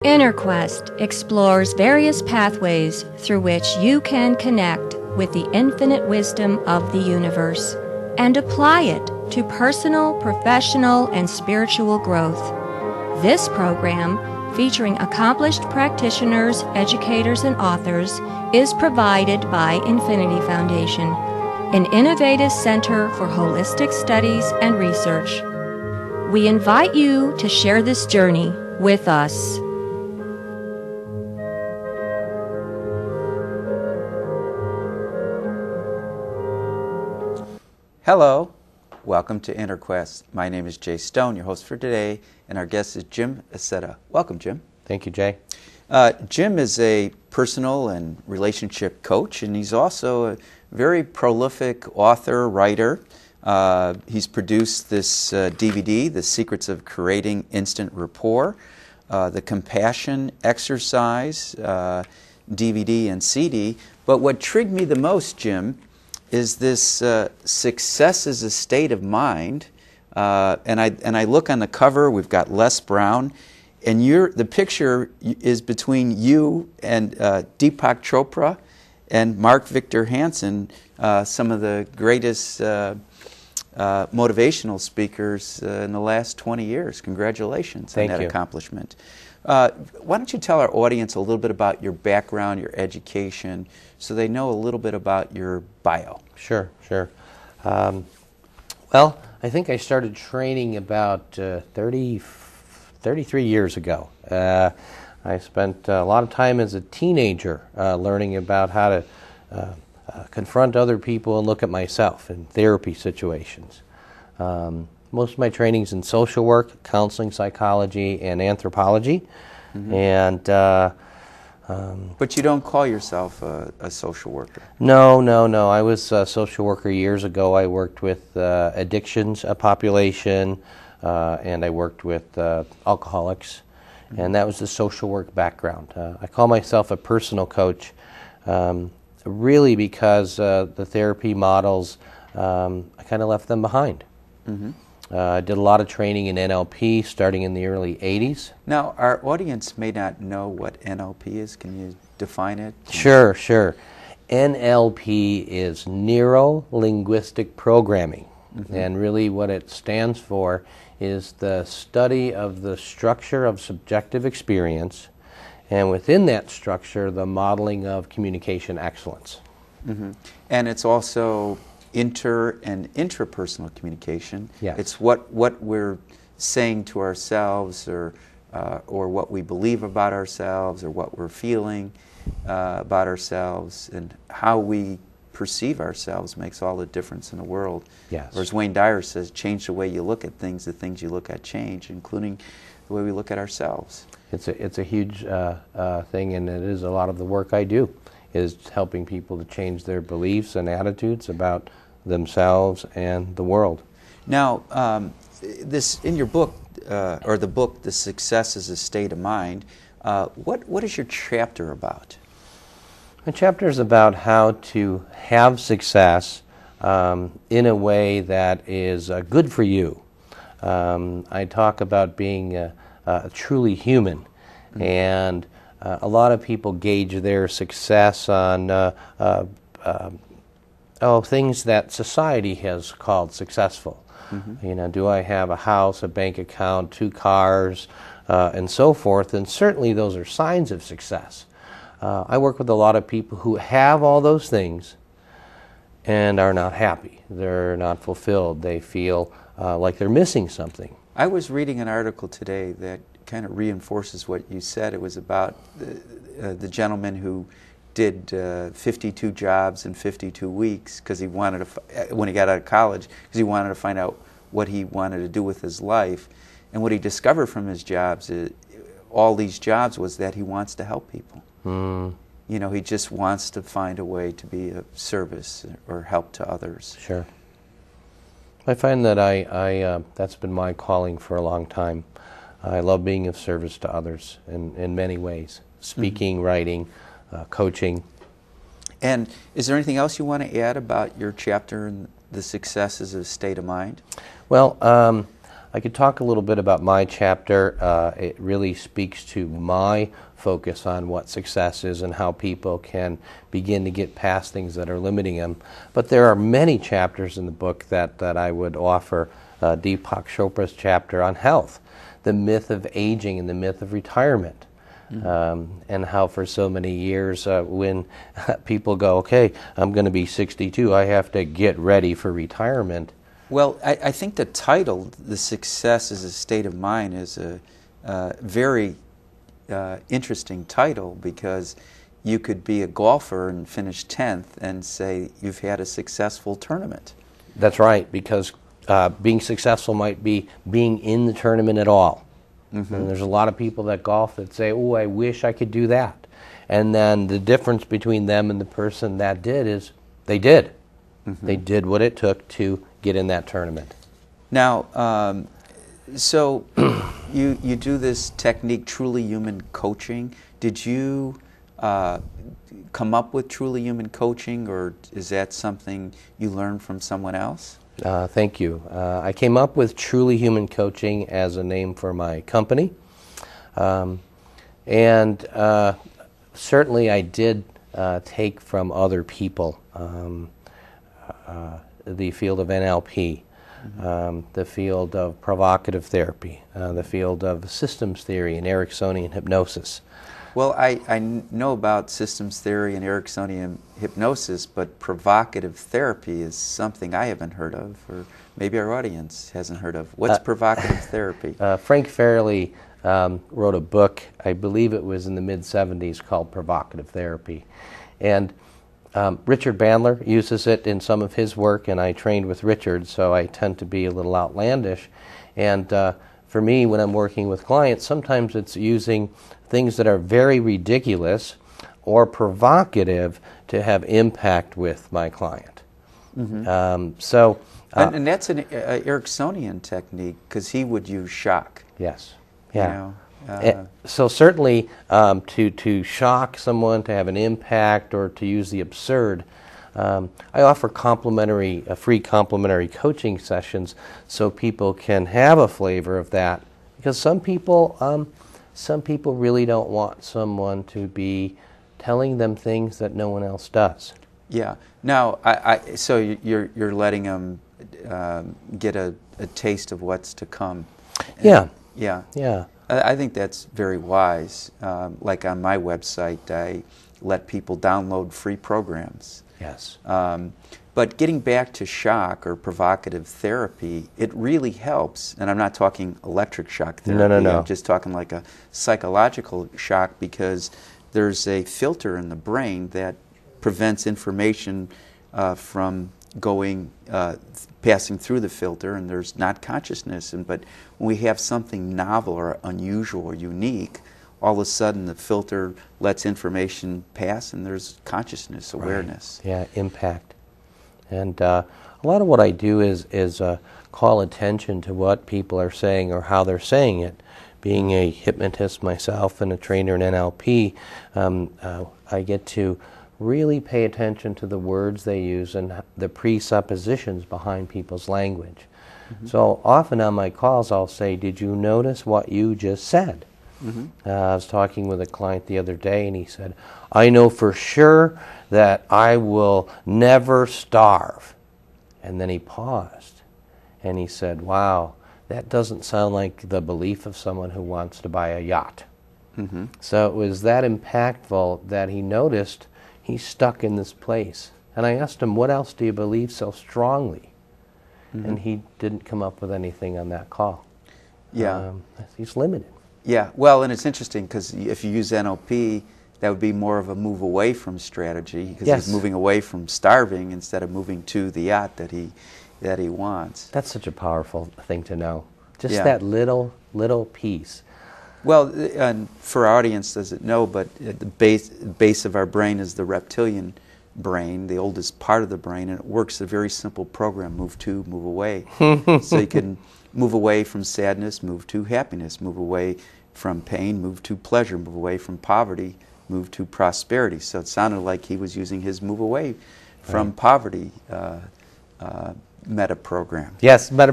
InnerQuest explores various pathways through which you can connect with the infinite wisdom of the universe and apply it to personal, professional, and spiritual growth. This program, featuring accomplished practitioners, educators, and authors, is provided by Infinity Foundation, an innovative center for holistic studies and research. We invite you to share this journey with us. Hello, welcome to InnerQuest. My name is Jay Stone, your host for today, and our guest is Jim Accetta. Welcome, Jim. Thank you, Jay. Jim is a personal and relationship coach, and he's also a very prolific author, writer. He's produced this DVD, The Secrets of Creating Instant Rapport, the Compassion Exercise DVD and CD. But what intrigued me the most, Jim, is this success is a state of mind, and I look on the cover. We've got Les Brown, and the picture is between you and Deepak Chopra and Mark Victor Hansen, some of the greatest motivational speakers in the last 20 years. Congratulations on that accomplishment. Why don't you tell our audience a little bit about your background, your education, so they know a little bit about your bio? Sure. Well, I think I started training about 33 years ago. I spent a lot of time as a teenager learning about how to confront other people and look at myself in therapy situations. Most of my training's in social work, counseling, psychology, and anthropology. Mm-hmm. And but you don't call yourself a social worker? No. I was a social worker years ago. I worked with addictions population, and I worked with alcoholics, mm-hmm. and that was the social work background. I call myself a personal coach, really because the therapy models, I kind of left them behind. Mm-hmm. I did a lot of training in NLP starting in the early 80s. Now, our audience may not know what NLP is. Can you define it? Sure. NLP is Neuro-Linguistic Programming. Mm-hmm. And really what it stands for is the study of the structure of subjective experience, and within that structure, the modeling of communication excellence. Mm-hmm. And it's also inter and intrapersonal communication. Yes. It's what we're saying to ourselves, or what we believe about ourselves, or what we're feeling about ourselves, and how we perceive ourselves makes all the difference in the world. Yes. Or as Wayne Dyer says, change the way you look at things, the things you look at change, including the way we look at ourselves. It's a huge thing, and it is a lot of the work I do, is helping people to change their beliefs and attitudes about themselves and the world. Now, this in your book, or the book, The Success is a State of Mind, what is your chapter about? My chapter is about how to have success in a way that is good for you. I talk about being truly human, mm-hmm. and a lot of people gauge their success on things that society has called successful. Mm-hmm. You know, do I have a house, a bank account, 2 cars, and so forth? And certainly those are signs of success. I work with a lot of people who have all those things and are not happy. They're not fulfilled. They feel like they're missing something. I was reading an article today that kind of reinforces what you said. It was about the gentleman who did 52 jobs in 52 weeks because he wanted to, when he got out of college, because he wanted to find out what he wanted to do with his life. And what he discovered from his jobs, all these jobs, was that he wants to help people. Mm. You know, he just wants to find a way to be of service or help to others. Sure. I find that that's been my calling for a long time. I love being of service to others in many ways. Speaking, mm-hmm. writing, coaching. And is there anything else you want to add about your chapter in The Success is a State of Mind? Well, I could talk a little bit about my chapter. It really speaks to my focus on what success is and how people can begin to get past things that are limiting them. But there are many chapters in the book that I would offer. Deepak Chopra's chapter on health, the myth of aging and the myth of retirement. And how for so many years when people go, okay, I'm going to be 62, I have to get ready for retirement. Well, I think the title, The Success is a State of Mind, is a very interesting title, because you could be a golfer and finish 10th and say you've had a successful tournament. That's right, because being successful might be being in the tournament at all. And there's a lot of people that golf that say, oh, I wish I could do that. And then the difference between them and the person that did is they did. They did what it took to get in that tournament. Now, so you do this technique, Truly Human Coaching. Did you come up with Truly Human Coaching, or is that something you learned from someone else? Thank you. I came up with Truly Human Coaching as a name for my company. And certainly I did take from other people the field of NLP, the field of provocative therapy, the field of systems theory and Ericksonian hypnosis. Well, I know about systems theory and Ericksonian hypnosis, but provocative therapy is something I haven't heard of, or maybe our audience hasn't heard of. What's provocative therapy? Frank Farrelly wrote a book, I believe it was in the mid-'70s, called Provocative Therapy. And Richard Bandler uses it in some of his work, and I trained with Richard, so I tend to be a little outlandish. And for me, when I'm working with clients, sometimes it's using things that are very ridiculous or provocative to have impact with my client. And that's an Ericksonian technique, because he would use shock. Yes. Yeah. You know, so certainly to shock someone, to have an impact, or to use the absurd, I offer free complimentary coaching sessions so people can have a flavor of that, because some people really don't want someone to be telling them things that no one else does. Yeah. Now, so you're letting them get a taste of what's to come. Yeah. Yeah. Yeah. I think that's very wise. Like on my website, I let people download free programs. Yes. But getting back to shock or provocative therapy, it really helps. And I'm not talking electric shock therapy. No. I'm just talking like a psychological shock, because there's a filter in the brain that prevents information from passing through the filter, and there's not consciousness. But when we have something novel or unusual or unique, all of a sudden the filter lets information pass, and there's consciousness, awareness. Right. Yeah, impact. And a lot of what I do is call attention to what people are saying or how they're saying it. Being a hypnotist myself and a trainer in NLP, I get to really pay attention to the words they use and the presuppositions behind people's language. So often on my calls I'll say, did you notice what you just said? I was talking with a client the other day, and he said, I know for sure that I will never starve. And then he paused, and he said, wow, that doesn't sound like the belief of someone who wants to buy a yacht. So it was that impactful that he noticed he's stuck in this place. And I asked him, what else do you believe so strongly? And he didn't come up with anything on that call. Yeah. He's limited. Yeah, well, and it's interesting, because if you use NLP, that would be more of a move away from strategy, because he's moving away from starving instead of moving to the yacht that he wants. That's such a powerful thing to know. Just that little piece. Well, and for our audience doesn't know, but at the base of our brain is the reptilian brain, the oldest part of the brain, and it works a very simple program: move to, move away. So you can move away from sadness, move to happiness, move away from pain, move to pleasure, move away from poverty, move to prosperity. So it sounded like he was using his move away from poverty meta program. Yes, meta